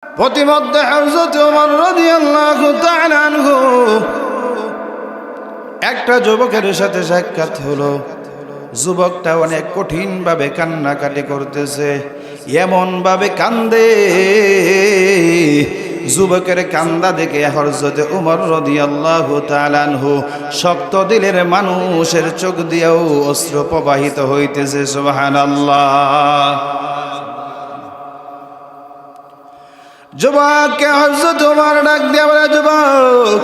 প্রতিমধ্যে হযরত ওমর রাদিয়াল্লাহু তাআলা আনহু একটা যুবকের সাথে সাক্ষাৎ হলো। যুবকটা অনেক কঠিনভাবে কান্নাকাটি করতেছে, এমন ভাবে কান্দে, যুবকের কান্দা দেখে হযরত ওমর রাদিয়াল্লাহু তাআলা আনহু শক্ত দিলের মানুষের চোখ দিয়েও অশ্র প্রবাহিত হইতেছে। সুবহানাল্লাহ। যুবককে হযরত ওমর ডাক দিয়া বলে, যুবক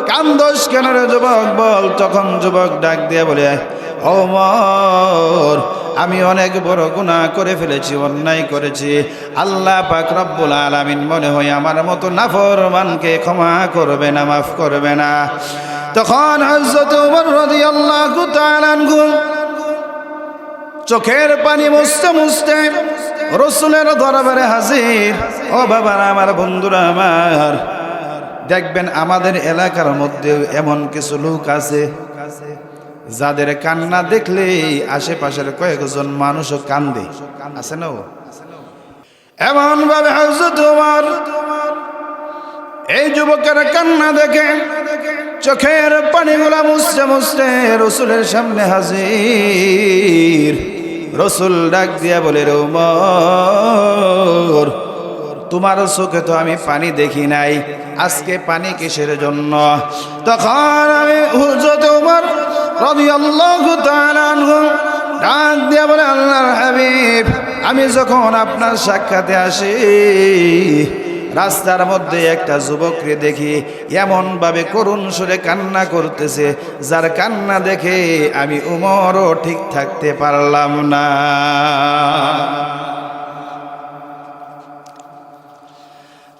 কান্দোস কেন রে যুবক, বল। তখন যুবক ডাক দিয়া বলে, ওমর আমি অনেক বড় গুনাহ করে ফেলেছি, অন্যায় করেছি। আল্লাহ পাক রব্বুল আলামিন মনে হয় আমার মতো নাফরমানকে ক্ষমা করবে না, মাফ করবে না। তখন হযরত ওমর রাদিয়াল্লাহু তাআলা আনহু চোখের পানি মুছতে মুছতে রাসূলের দরবারে হাজির। ও বাবা আমার, বন্ধুরা আমার, দেখবেন আমাদের এলাকার মধ্যে এমন কিছু লোক আছে যাদের কান্না দেখলে আশেপাশের কয়েকজন মানুষও কান্দে, আছে না? এমন ভাবে হযরত ওমর এই যুবকের কান্না দেখে চোখের পানিগুলা মুছতে মুছতে রাসূলের সামনে হাজির। রাসূল ডাক দিয়া বলে, ওমর তোমার চোখে তো আমি পানি দেখি নাই, আজকে পানি কিসের জন্য? তখন আমি হযরত ওমর রাদিয়াল্লাহু তাআলা আনহু ডাক দিয়া বলে, আল্লাহর হাবিব, আমি যখন আপনার সাক্ষাতে আসি রাস্তার মধ্যে একটা যুবককে দেখি এমন ভাবে করুণ সুরে কান্না করতেছে, যার কান্না দেখে আমি ওমরও ঠিক থাকতে পারলাম না।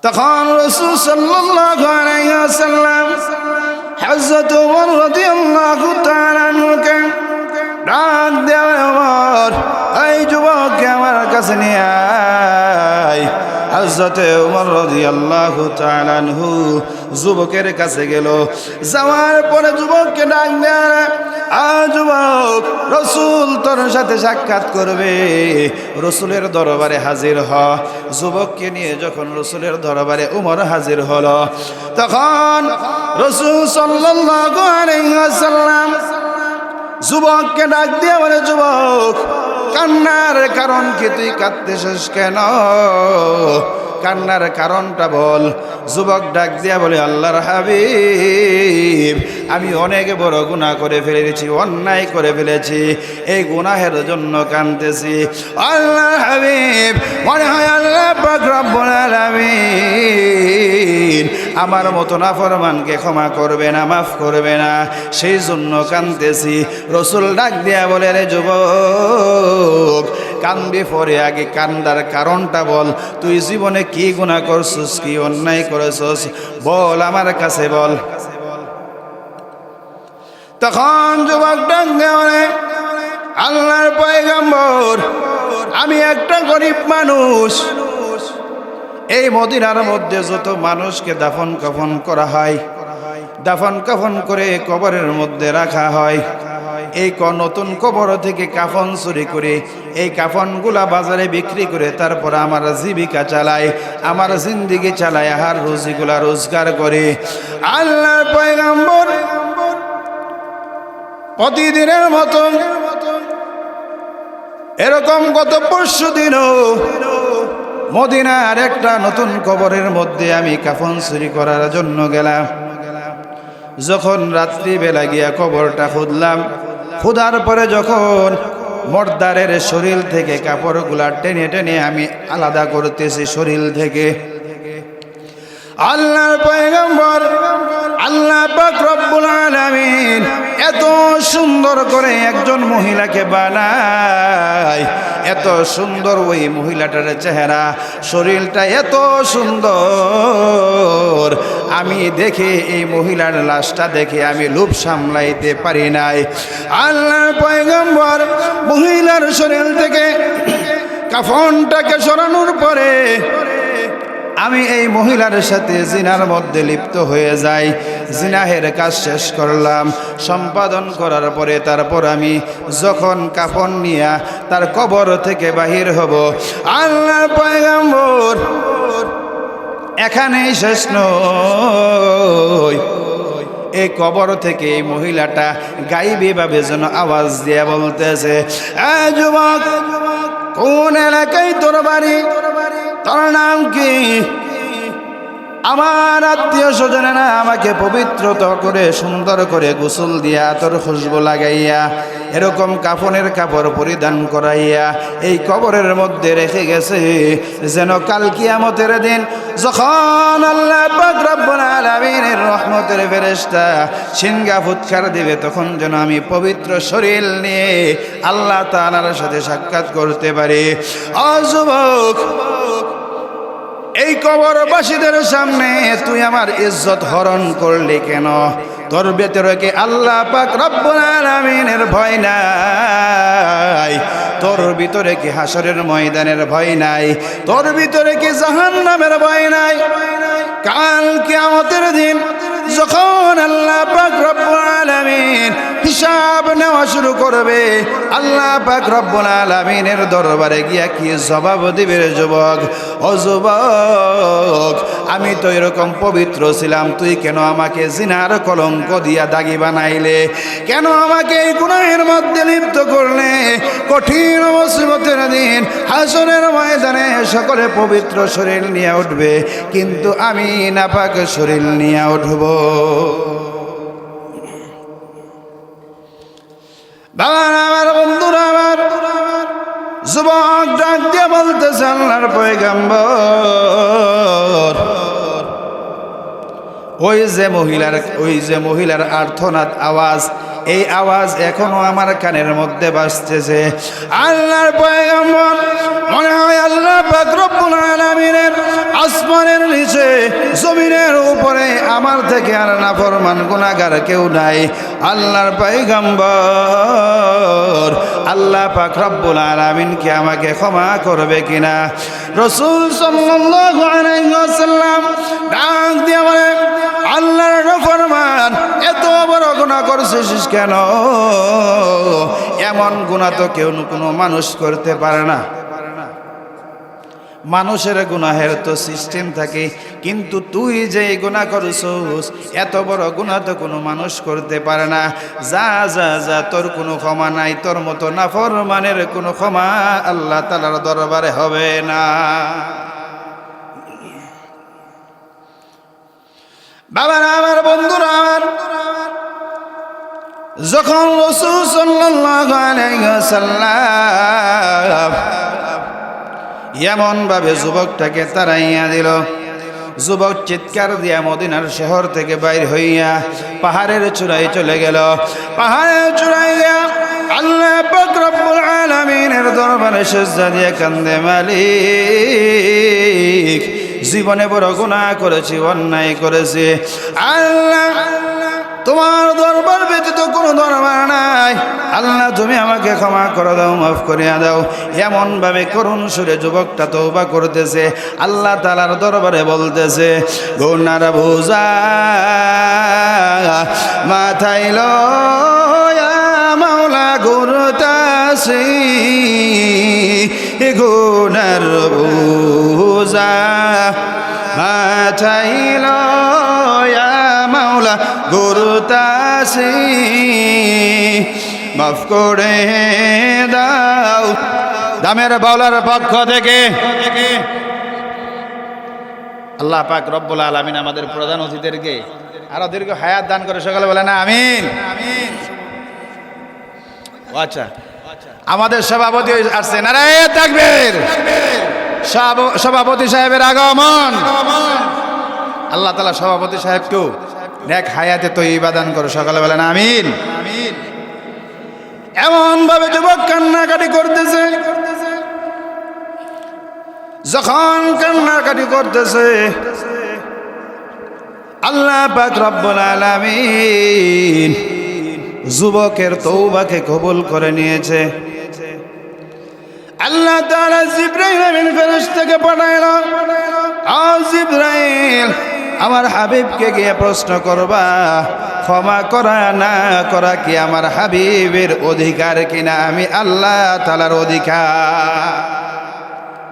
তখন রাসূল সাল্লাল্লাহু আলাইহি ওয়াসাল্লাম হযরত ওমর রাদিয়াল্লাহু তাআলা আনহুকে ডাক দেয়া, ওমর এই যুবককে আমার কাছে নিয়ে আয়। হযরত ওমর রাদিয়াল্লাহু তাআলা আনহু যুবকের কাছে গেল। যাওয়ার পরে যুবককে ডাক দেয়া, যুবক রাসূল তোর সাথে সাক্ষাৎ করবে, রাসূলের দরবারে হাজির হ। যুবককে নিয়ে যখন রাসূলের দরবারে ওমর হাজির হলো, তখন রাসূল সাল্লাল্লাহু আলাইহি ওয়াসাল্লাম যুবককে ডাক দিয়ে বলে, যুবক কান্নার কারণ কি? তুই কাঁদতেছিস কেন? কান্নার কারণটা বল। যুবক ডাক দিয়া বলে, আল্লাহর হাবিব, আমি অনেক বড় গুনাহ করে ফেলেছি, অন্যায় করে ফেলেছি, এই গুনাহের জন্য কাঁদতেছি। আল্লাহর হাবিব, মনে হয় আল্লাহ পাক রব্বুল আলামিন আমার মতো নাফরমানকে ক্ষমা করবে না, মাফ করবে না, সেই জন্য কাঁদতেছি। রাসূল ডাক দিয়া বলে, রে যুবক কান্দবি পরে, আগে কান্দার কারণটা বল। তুই জীবনে কি গুনাহ করছিস, কি অন্যায় করেছিস, বল আমার কাছে বল। তখন যুবক ডাক দিয়া বলে, আল্লাহর পয়গম্বর, আমি একটা গরিব মানুষ। এই মদিনার মধ্যে যত মানুষকে দাফন কাফন করা হয়, দাফন কাফন করে কবরের মধ্যে রাখা হয়, এই নতুন কবর থেকে কাফন চুরি করে এই কাফনগুলা বাজারে বিক্রি করে তারপর আমার জীবিকা চালায়, আমার জিন্দেগি চালায়, আহার রুজিগুলা রোজগার করে। আল্লাহর পয়গম্বর প্রতিদিনের মতো এরকম গত পরশু দিনও মদিনার একটা নতুন কবরের মধ্যে আমি কাফন চুরি করার জন্য গেলাম। যখন রাত্রিবেলা গিয়া কবরটা খুঁজলাম, খোদার পরে যখন মর্দারের শরীর থেকে কাপড়গুলা টেনে টেনে আমি আলাদা করতেছি শরীর থেকে, আল্লাহর পয়গম্বর আল্লাহ পাক রব্বুল আলামিন এত সুন্দর করে একজন মহিলাকে বানায়, এত সুন্দর ওই মহিলাটার চেহারা, শরীরটা এত সুন্দর, আমি দেখে এই মহিলার লাশটা দেখে আমি লোভ সামলাইতে পারি নাই। আল্লাহর পয়গম্বর মহিলার শরীর থেকে কাফনটাকে সরানোর পরে আমি এই মহিলার সাথে জিনার মধ্যে লিপ্ত হয়ে যাই। জিনাহের কাজ শেষ করলাম, সম্পাদন করার পরে তারপর আমি যখন কাফন নিয়া তার কবর থেকে বাহির হব, আল্লাহর পয়গম্বর এখানেই শেষ নয়, এই কবর থেকে এই মহিলাটা গাইবে ভাবে যেন আওয়াজ দিয়ে বলতেছে, এই যুবক, কোন এলাকায় তোর বাড়ি, তোর নাম কি? আমার আত্মীয় স্বজনেরা আমাকে পবিত্রতা করে সুন্দর করে গোসল দিয়া তোর খুশবু লাগাইয়া এরকম কাফনের কাপড় পরিধান করাইয়া এই কবরের মধ্যে রেখে গেছে, যেন কাল কিয়ামতের দিন যখন আল্লাহ পাক রব্বুল আলামিনের রহমতের ফেরেশতা সিংহা ফুৎকার দিবে, তখন যেন আমি পবিত্র শরীর নিয়ে আল্লাহ তাআলার সাথে সাক্ষাৎ করতে পারি। ও যুবক, এই কবরবাসীদের সামনে তুই আমার ইজ্জত হরণ করলি কেন? তোর ভেতরে কি আল্লাহ পাক রব্বুল আলামিনের ভয় নাই? তোর ভিতরে কি হাসরের ময়দানের ভয় নাই? তোর ভিতরে কি জাহান্নামের ভয় নাই? কাল কিয়ামতের দিন যখন আল্লাহ পাক রব্বুল আলামিন হিসাব নেওয়া শুরু করবে, আল্লাহ পাক রব্বুল আলামিনের দরবারে গিয়া কি জবাব দিবে রে যুবক? ও যুবক, আমি তো এরকম পবিত্র ছিলাম, তুই কেন আমাকে জিনার কলঙ্ক দিয়া দাগি বানাইলে? কেন আমাকে এই গুনাহের মধ্যে লিপ্ত করলে? কঠিন মুসিবতের দিন হাসরের ময়দানে সকলে পবিত্র শরীর নিয়ে উঠবে, কিন্তু আমি নাপাক শরীর নিয়ে উঠব। বাবার আমার, বন্ধুরা আমার, যুবক ডাক দিয়ে বলতেছে, আল্লাহর পয়গম্বর, ওই যে মহিলার আর্তনাদ আওয়াজ, এই আওয়াজ এখনো আমার কানের মধ্যে বাজতেছে। আল্লাহর পয়গম্বর, মনে হয় আল্লাহ পাক রব্বুল আলামিনের আসমানের নিচে জমিনের উপরে আমার থেকে আর নাফরমান গুনাহগার কেউ নাই। আল্লাহর পয়গম্বর, আল্লাহ পাক রব্বুল আলামিন কি আমাকে ক্ষমা করবে কিনা? রাসূল সাল্লাল্লাহু আলাইহি ওয়াসাল্লাম ডাক দিয়ে বলে, আল্লাহর নাফরমান, এত বড় গুনাহ করছিস কেন? এমন গুনাহ তো কেউ কোনো মানুষ করতে পারে না। মানুষের গুনাহের তো সিস্টেম থাকে, কিন্তু তুই যে গুনাহ করছিস, এত বড় গুনাহ তো কোনো মানুষ করতে পারে না। যা যা যা, তোর কোনো ক্ষমা নাই, তোর মতো নাফরমানের কোনো ক্ষমা আল্লাহ তাআলার দরবারে হবে না। বাবারা আমার, বন্ধুরা আমার, যখন রাসূল সাল্লাল্লাহু আলাইহি ওয়াসাল্লাম এমন ভাবে যুবকটাকে তাড়াইয়া দিল, যুবক চিৎকার দিয়া মদিনার শহর থেকে বাইর হইয়া পাহাড়ের চূড়ায় চলে গেল। পাহাড়ের চূড়ায় গিয়া আল্লাহ পাক রব্বুল আলামিনের দরবারে সিজদা দিয়ে কান্দে, মালিক, জীবনে বড় গুনাহ করেছি, অন্যায় করেছি। আল্লাহ, তোমার দরবার ব্যতীত কোনো দরবার নাই। আল্লাহ, তুমি আমাকে ক্ষমা করে দাও, মাফ করিয়া দাও। এমন ভাবে করুণ সুরে যুবকটা তওবা করতেছে, আল্লাহ তাআলার দরবারে বলতেছে, গুনার বোঝা মাথায় লয়া মাওলা ঘুরতাছি, গুনার বোঝা মাথায় লয়া মাওলা ঘুরতাছি, মাফ করে দাও। দামের বাউলার পক্ষ থেকে আল্লাহ পাক রব্বুল আলামিন আমাদের প্রধান অতিথিদেরকে আরো দীর্ঘ হায়াত দান করে, সকালে বলে না আমিন। আচ্ছা, আমাদের সভাপতি আসছে, নারায়ে তাকবীর। সভাপতি সাহেবের আগমন। আল্লাহ তাআলা সভাপতি সাহেবকেও নেক হায়াতে তয়্যিবা দান করো, সকালে বলে না আমিন। এমন ভাবে যুবক কান্নাকাটি করতেছে, যখন কান্নাকাটি করতেছে, আল্লাহ পাক রব্বুল আলামিন যুবকের তওবাকে কবুল করে নিয়েছে। আল্লাহ তাআলা জিবরাইল আমিন ফেরেশতাকে পাঠাইলো, ও জিবরাইল, আমার হাবিবকে গিয়ে প্রশ্ন করবা, ক্ষমা করা না করা কি আমার হাবিবের অধিকার কিনা? আমি আল্লাহ তাআলার অধিকার।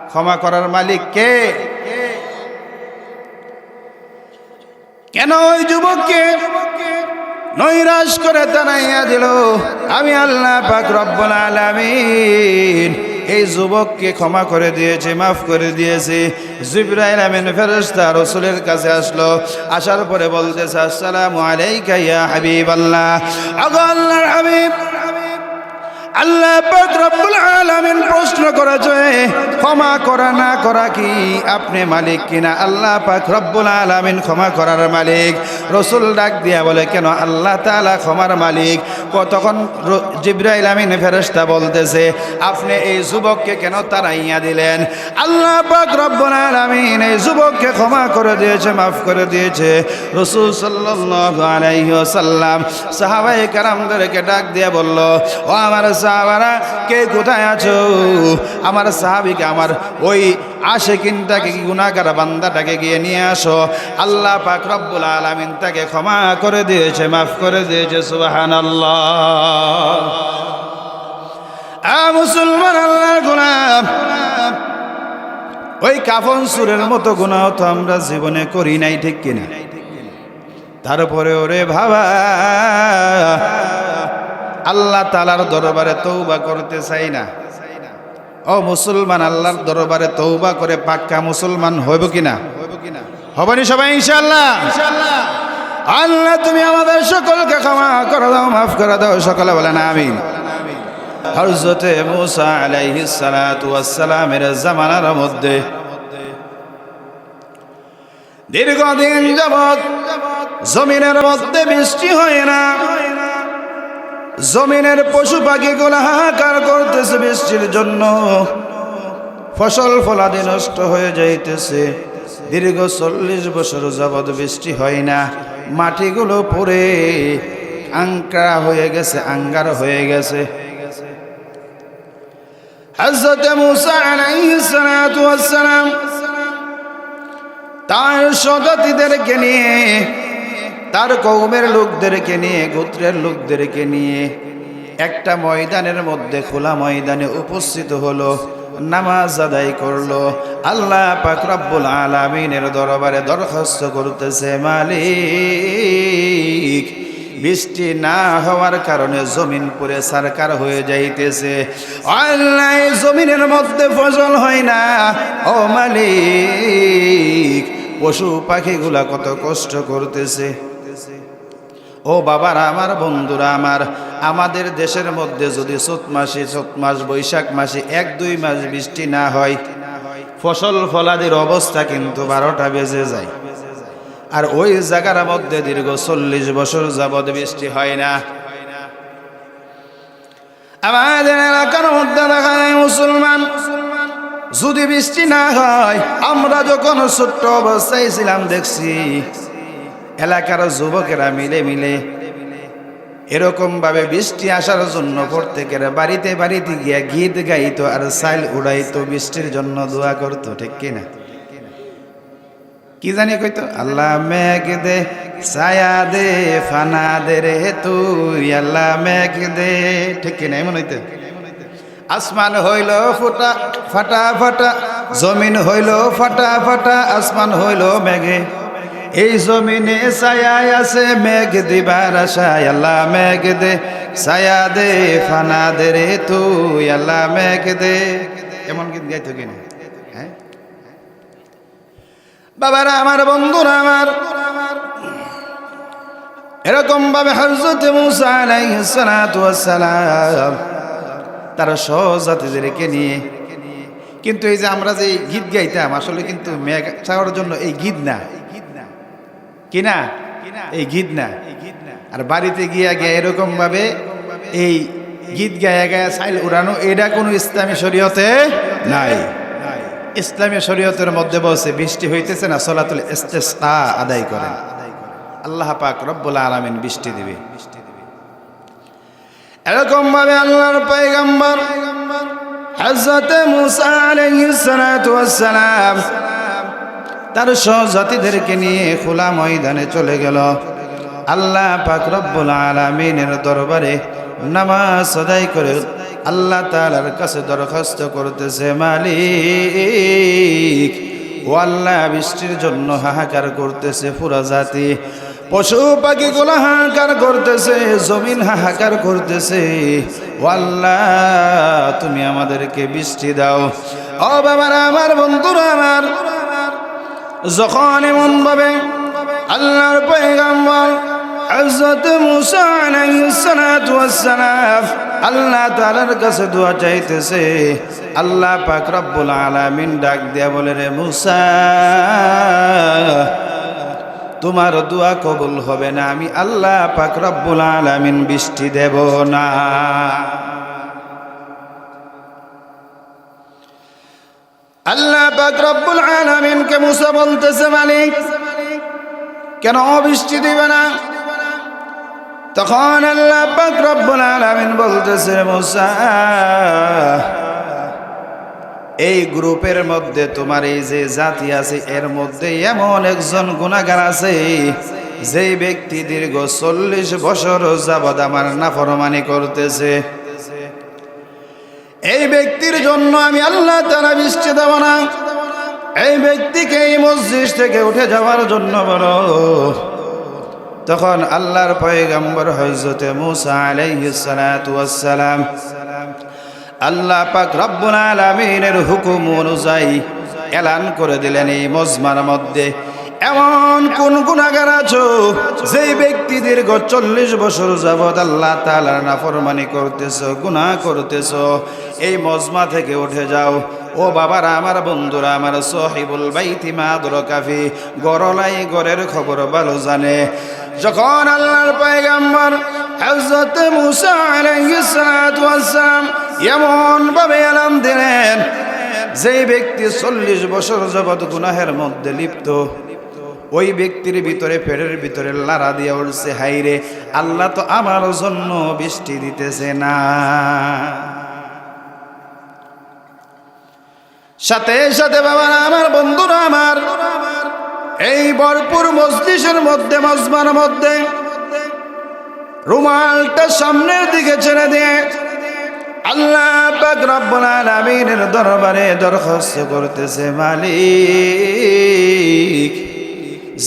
ক্ষমা করার মালিক কে? কেন ওই যুবককে নৈরাশ করে তাড়াইয়া দিল? আমি আল্লাহ পাক রব্বুল আলামিন এই যুবককে ক্ষমা করে দিয়েছে, মাফ করে দিয়েছে। জিবরাইল আমিন ফেরেশতা রাসূলের কাছে আসলো, আসার পরে বলতেছে, আসসালামু আলাইকা ইয়া হাবিবাল্লাহ। আগো আল্লাহর হাবিব, আল্লাহ পাক রব্বুল আলামিন প্রশ্ন করেছে, ক্ষমা করা না করা কি আপনি মালিক কিনা? আল্লাহ পাক রব্বুল আলামিন ক্ষমা করার মালিক। রাসূল ডাক দিয়া বলে, কেন আল্লাহ তাআলা ক্ষমার মালিক? তখন জিবরাইল আমিন ফেরেশতা বলতেছে, আপনি এই যুবককে কেন তাড়াইয়া দিলেন? আল্লাহ পাক রব্বুল আলামিন এই যুবককে ক্ষমা করে দিয়েছে, মাফ করে দিয়েছে। রাসূল সাল্লাল্লাহু আলাইহি ওয়াসাল্লাম সাহাবায়ে কেরামদেরকে ডাক দিয়া বলল, ও আমার সাহাবারা, কে কোথায় আছো? আমার সাহাবীকে, আমার ওই আশিকিনটাকে, গুনাহগার বান্দাটাকে গিয়ে নিয়ে আসো। আল্লাহ পাক রব্বুল আলামিন তাকে ক্ষমা করে দিয়েছে, মাফ করে দিয়েছে। সুবহানাল্লাহ। মুসলমান, আল্লাহর গোলাম, ওই কাফন সুরের মতো গুনাহ তো আমরা জীবনে করি নাই, ঠিক কিনা? তারপরে ওরে ভাবা, আল্লাহ তাআলার দরবারে তওবা করতে চাই না। ও মুসলমান, আল্লাহর দরবারে তওবা করে পাক্কা মুসলমান হইব কিনা? হবনি সবাই ইনশাআল্লাহ? আল্লাহ তুমি আমাদের সকলকে ক্ষমা করে দাও, মাফ করে দাও। সকলে বলেন আমিন। হযরতে মূসা আলাইহিস সালাতু ওয়াস সালামের জামানার মধ্যে দীর্ঘদিন যাবত জমিনের মধ্যে বৃষ্টি হয় না। জমিনের পশু পাখিগুলো হাহাকার করতেছে বৃষ্টির জন্য, ফসল ফলাদি নষ্ট হয়ে যাইতেছে। দীর্ঘ 40 বছর যাবৎ বৃষ্টি হয় না, মাটিগুলো পড়ে আঙ্কারা হয়ে গেছে, আঙ্গার হয়ে গেছে। হযরত মূসা আলাইহিস সালাতু ওয়াস সালাম তার সহযাত্রীদেরকে নিয়ে, তার কওমের লোকদেরকে নিয়ে, গোত্রের লোকদেরকে নিয়ে একটা ময়দানের মধ্যে, খোলা ময়দানে উপস্থিত হলো, নামাজ আদায় করলো। আল্লাহ পাক রব্বুল আলামিনের দরবারে দরখাস্ত করতেছে, মালিক, বৃষ্টি না হওয়ার কারণে জমিন পুরে সারকার হয়ে যাইতেছে। আল্লাহ, জমিনের মধ্যে ফসল হয় না। ও মালিক, পশু পাখিগুলা কত কষ্ট করতেছে। ও বাবারা আমার, বন্ধুরা আমার, আমাদের দেশের মধ্যে যদি চৈত মাস, বৈশাখ মাসে 1-2 মাস বৃষ্টি না হয়, ফসল ফলাদির অবস্থা কিন্তু 12টা বেজে যায়। আর ওই জায়গার মধ্যে দীর্ঘ 40 বছর যাবৎ বৃষ্টি হয় না। আমাদের এলাকার মধ্যে দেখা যায়, মুসলমান, যদি বৃষ্টি না হয়, আমরা যখন ছোট্ট অবস্থায় ছিলাম দেখছি এলাকার যুবকেরা মিলে মিলে এরকম ভাবে বৃষ্টি আসার জন্য প্রত্যেকের বাড়িতে বাড়িতে গিয়া গীত গাইতো আর চাইল উড়াইতো, বৃষ্টির জন্য দোয়া করতো, ঠিক কিনা? কি জানি কইতো, আল্লাহ মেঘ দে, ছায়া দে, ফানা দে রে তুই, আল্লাহ মেঘ দে, ঠিক কিনা? এমন হইতো। আসমান হইল ফুটা ফাটা ফাটা, জমিন হইল ফাটা ফাটা, আসমান হইল মেঘে, এই জমিনে ছায়া আছে, মেঘ দিবার আশায়, আল্লাহ মেঘ দে, ছায়া দে, ফানা দে রে তুই, আল্লাহ মেঘ দে। এমন গীত গাইতো কিনা? হ্যাঁ বাবারা আমার, বন্ধুরা আমার, এরকম ভাবে হযরত মূসা আলাইহিস সালাতু ওয়াস সালাম তার সহযাত্রীদেরকে নিয়ে, কিন্তু এই যে আমরা যে গীত গাইতাম, আসলে কিন্তু মেঘ চাওয়ার জন্য এই গীত না, কিনা? এই গীত না। আর বাড়িতে গিয়া গিয়া এরকম ভাবে এই গীত গায়া গায়া চাইল উড়ানো, এটা কোনো ইসলামী শরীয়তে নাই। ইসলামী শরীয়তের মধ্যে বলছে, বৃষ্টি হইতেছে না, সলাতুল ইস্তিসকা আদায় করেন, আল্লাহ পাক রব্বুল আলামিন বৃষ্টি দিবে। এরকম ভাবে আল্লাহর পয়গম্বর হযরত মূসা আলাইহিস সালাতু ওয়াস সালাম তার সহযাত্রীদেরকে নিয়ে খোলা ময়দানে চলে গেল। আল্লাহ পাক রব্বুল আলামিনের দরবারে নামাজ আদায় করে আল্লাহ তাআলার কাছে দরখাস্ত করতেছে, মালিক, ও আল্লাহ বৃষ্টির জন্য হাহাকার করতেছে পুরা জাতি, পশু পাখিগুলো হাহাকার করতেছে, জমিন হাহাকার করতেছে। ও আল্লাহ তুমি আমাদেরকে বৃষ্টি দাও। ও বাবারা আমার, বন্ধুরা আমার, যখন এমন ভাবে আল্লাহর পয়গম্বর হযরত মূসা আলাইহিস সালাতু ওয়াস সালাম আল্লাহ তাআলার কাছে দোয়া চাইতেছে, আল্লাহ পাক রব্বুল আলামিন ডাক দিয়া বলে, রে মূসা তোমার দোয়া কবুল হবে না, আমি আল্লাহ পাক রব্বুল আলামিন বৃষ্টি দেব না। আল্লাহ পাক রব্বুল আলামিনকে মূসা বলতেছে, মালিক কেন বৃষ্টি দিবে না? তখন আল্লাহ পাক রব্বুল আলামিন বলতেছে, মূসা এই গ্রুপের মধ্যে তোমার এই যে জাতি আছে এর মধ্যে এমন একজন গুনাহগার আছে যেই ব্যক্তি দীর্ঘ 40 বছর যাবৎ আমার নাফরমানি করতেছে। এই ব্যক্তির জন্য আমি আল্লাহ তাআলা বৃষ্টি দেব না। এই ব্যক্তিকে এই মসজিদ থেকে উঠে যাওয়ার জন্য বলো। তখন আল্লাহর পয়গম্বর হযরত মূসা আলাইহিস সালাতু ওয়াস সালাম আল্লাহ পাক রব্বুল আলামিনের হুকুম অনুযায়ী এলান করে দিলেন, এই মজমার মধ্যে এমন কোন গুনাহগার আছো যেই ব্যক্তি দীর্ঘ 40 বছর যাবৎ আল্লাহ তাআলার নাফরমানি করতেছো, গুনাহ করতেছো, এই মজমা থেকে উঠে যাও। ও বাবারা আমার, বন্ধুরা আমার, সাহিবুল বাইতি মা আদরাকাফি, গরলাই গরের খবর ভালো জানে। যখন আল্লাহর পয়গম্বর হযরত মূসা আলাইহিস সালাতু ওয়াস সালাম এমন ভাবে এলান দিলেন, যেই ব্যক্তি 40 বছর যাবৎ গুনাহের মধ্যে লিপ্ত, ওই ব্যক্তির ভিতরে পেটের ভিতরে লাড়া দিয়ে উঠছে, হাইরে আল্লাহ তো আমার জন্য বৃষ্টি দিতেছে না। সাথে সাথে বাবারা আমার, বন্ধুরা আমার, এই ভরপুর মজলিসের মধ্যে, মজমার মধ্যে রুমালটা সামনের দিকে ছেড়ে দিয়ে আল্লাহ পাক রব্বুল আলামিনের দরবারে দরখাস্ত করতেছে, মালিক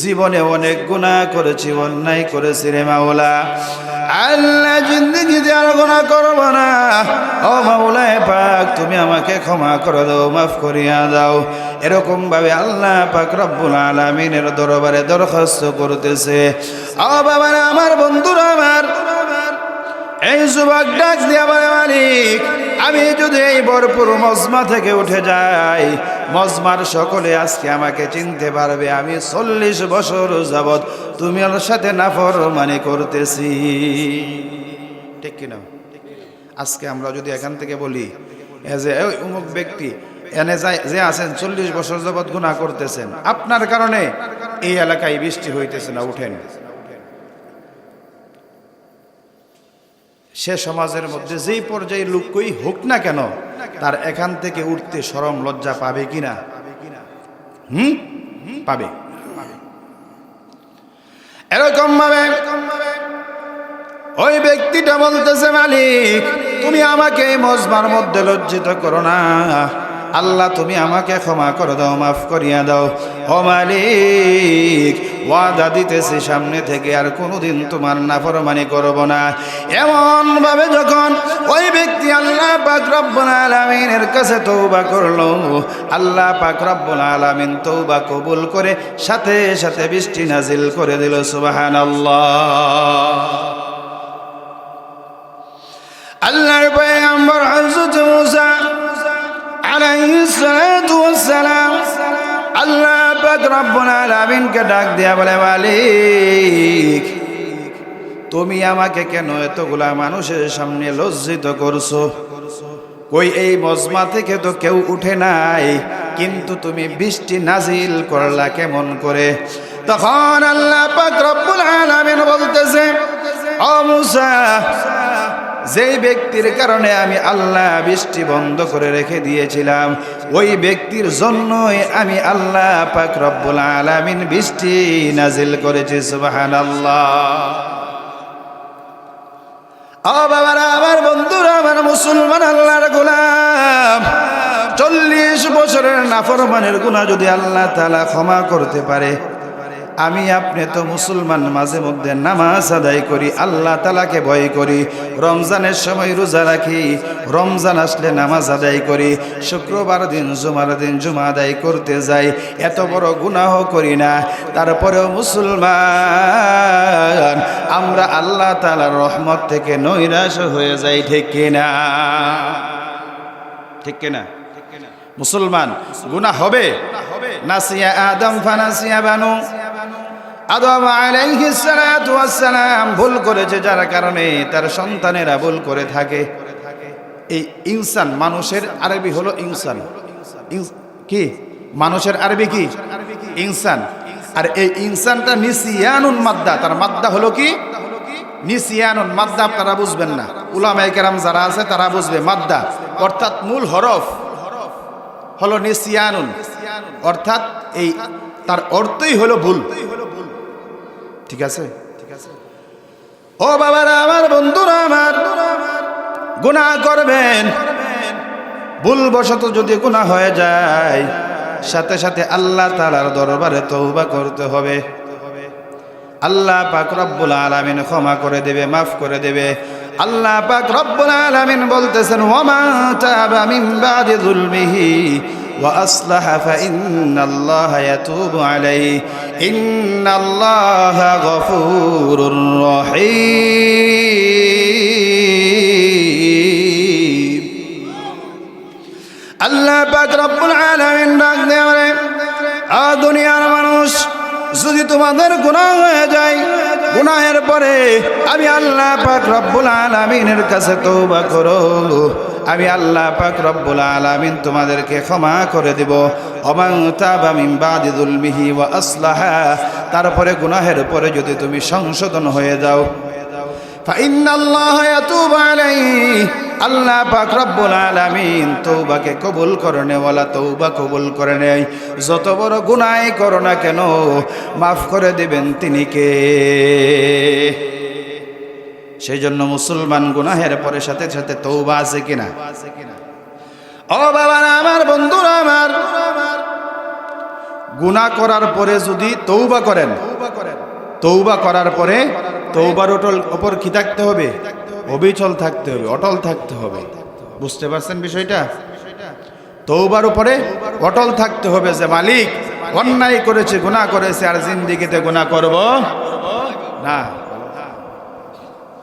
জীবনে অনেক গুনাহ করেছি, অন্যায় করেছি রে মাওলা, আল্লাহ জিন্দেগিতে আর গুনাহ করব না। ও মাওলা পাক তুমি আমাকে ক্ষমা করে দাও, মাফ করিয়া দাও। এরকম ভাবে আল্লাহ পাক রব্বুল আলামিনের দরবারে দরখাস্ত করতেছে। ও বাবারা আমার, বন্ধুরা আমার, এই যুবক ডাক দিয়া বলে, মালিক আমি যদি এই ভরপুর মজমা থেকে উঠে যাই, মজমার সকলে আজকে আমাকে চিনতে পারবে আমি 40 বছর যাবৎ তুমি আমার সাথে নাফরমানি করতেছি। ঠিক কিনা? আজকে আমরা যদি এখান থেকে বলি যে ওই অমুক ব্যক্তি এনে যে আছেন 40 বছর যাবৎ গুনাহ করতেছেন, আপনার কারণে এই এলাকায় বৃষ্টি হইতেছে না, উঠেন, সে সমাজের মধ্যে যেই পর্যায়ে লোকই হোক না কেন তার এখান থেকে উঠতে শরম লজ্জা পাবে কিনা? পাবে। এরকম ভাবে ওই ব্যক্তিটা বলতেছে, মালিক তুমি আমাকে এই মজমার মধ্যে লজ্জিত করো না, আল্লাহ তুমি আমাকে ক্ষমা করে দাও, মাফ করিয়া দাও। ও মালিক ওয়াদা দিতেছি সামনে থেকে আর কোনোদিন তোমার নাফরমানি করব না। এমন ভাবে যখন ওই ব্যক্তি আল্লাহ পাক রব্বুল আলামিনের কাছে তওবা করলো, আল্লাহ পাক রব্বুল আলামিন তওবা কবুল করে সাথে সাথে বৃষ্টি নাজিল করে দিল। সুবহানাল্লাহ। আল্লাহর পয়গম্বর হযরত মূসা আলাইহিস সালাতু ওয়াস সালাম আল্লাহ পাক রব্বুল আলামিনকে ডাক দিয়া বলে, মালিক তুমি আমাকে কেন এতগুলা মানুষের সামনে লজ্জিত করছো? কই এই মজমা থেকে তো কেউ উঠে নাই, কিন্তু তুমি বৃষ্টি নাজিল করলা কেমন করে? তখন আল্লাহ পাক রব্বুল আলামিন বলতেছে, ও মূসা যেই ব্যক্তির কারণে আমি আল্লাহ বৃষ্টি বন্ধ করে রেখে দিয়েছিলাম, ওই ব্যক্তির জন্যই আমি আল্লাহ পাক রব্বুল আলামিন বৃষ্টি নাজিল করেছি। সুবহানাল্লাহ। ও বাবারা আমার, বন্ধুরা আমার, মুসলমান আল্লাহর গোলাম, 40 বছরের নাফরমানের গুনাহ যদি আল্লাহ তাআলা ক্ষমা করতে পারে, আমি আপনি তো মুসলমান, মাঝে মধ্যে নামাজ আদায় করি, আল্লাহ তাআলাকে ভয় করি, রমজানের সময় রোজা রাখি, রমজান আসলে নামাজ আদায় করি, শুক্রবার দিন জুমার দিন জুমা আদায় করতে যাই, এত বড় গুনাহ করি না, তারপরেও মুসলমান আমরা আল্লাহ তাআলার রহমত থেকে নৈরাশ হয়ে যাই। ঠিক কিনা? ঠিক কিনা? মুসলমান গুনাহ হবে। নাসিয়া আদম ফানাসিয়া বানু আদম আলাইহিস সালাতু ওয়াস সালাম ভুল করেছে, যার কারণে তার সন্তানেরা ভুল করে থাকে। এই ইনসান, মানুষের আরবি হলো ইনসান। কি মানুষের আরবি? কি ইনসান। আর এই ইনসানটা নিসিয়ানুন মাদ্দা, তার মাদ্দা হলো কি নিসিয়ানুন মাদ্দা। আপনারা বুঝবেন না, উলামায়ে কেরাম যারা আছে তারা বুঝবে। মাদ্দা অর্থাৎ মূল হরফ হলো নিসিয়ানুন, অর্থাৎ এই তার অর্থই হলো ভুল। ঠিক আছে? ও বাবারা আমার, বন্ধুরা আমার, গুনাহ করবেন, ভুলবশত যদি গুনাহ হয়ে যায়, সাথে সাথে আল্লাহ তাআলার দরবারে তওবা করতে হবে। আল্লাহ পাক রব্বুল আলামিন ক্ষমা করে দেবে, মাফ করে দেবে। আল্লাহ পাক রব্বুল আলামিন বলতেছেন, ওয়ামা তাবা মিন বাদি যুলমিহি ওয়া আসলাহা ফাইন্নাল্লাহা ইয়াতুবু আলাইহি ইন্নাল্লাহা গফুরুর রহিম। আল্লাহ পাক রব্বুল আলামিন ডাক দেওয়ারে, দুনিয়ার মানুষ, যদি তোমাদের গুনাহ হয়ে যায়, গুনাহের পরে আমি আল্লাহ পাক রব্বুল আলামিনের কাছে তওবা করো, আমি আল্লাহ পাক রব্বুল আলামিন তোমাদেরকে ক্ষমা করে দেব। ওমান তাবা মিন বাদি যুলমিহি ওয়া আসলাহা, তারপরে গুনাহের পরে যদি তুমি সংশোধন হয়ে যাও, ফাইন্নাল্লাহা ইয়াতুবু আলাইহি, আল্লাহ পাক রব্বুল আলামিন তওবাকে কবুল করে নেওয়ালা, তওবা কবুল করে নেয়। যত বড় গুনাহই করো না কেন, মাফ করে দিবেন তিনি কে? সেই জন্য মুসলমান গুনাহের পরে সাথে সাথে তওবা আছে কিনা? ও বাবারা আমার, বন্ধুরা আমার, গুনাহ করার পরে যদি তওবা করেন, তওবা করার পরে তওবার উপর কি থাকতে হবে? অবিচল থাকতে হবে, অটল থাকতে হবে। বুঝতে পারছেন বিষয়টা? তওবার উপরে অটল থাকতে হবে যে মালিক অন্যায় করেছে, গুনাহ করেছে, আর জিন্দেগিতে গুনাহ করব না।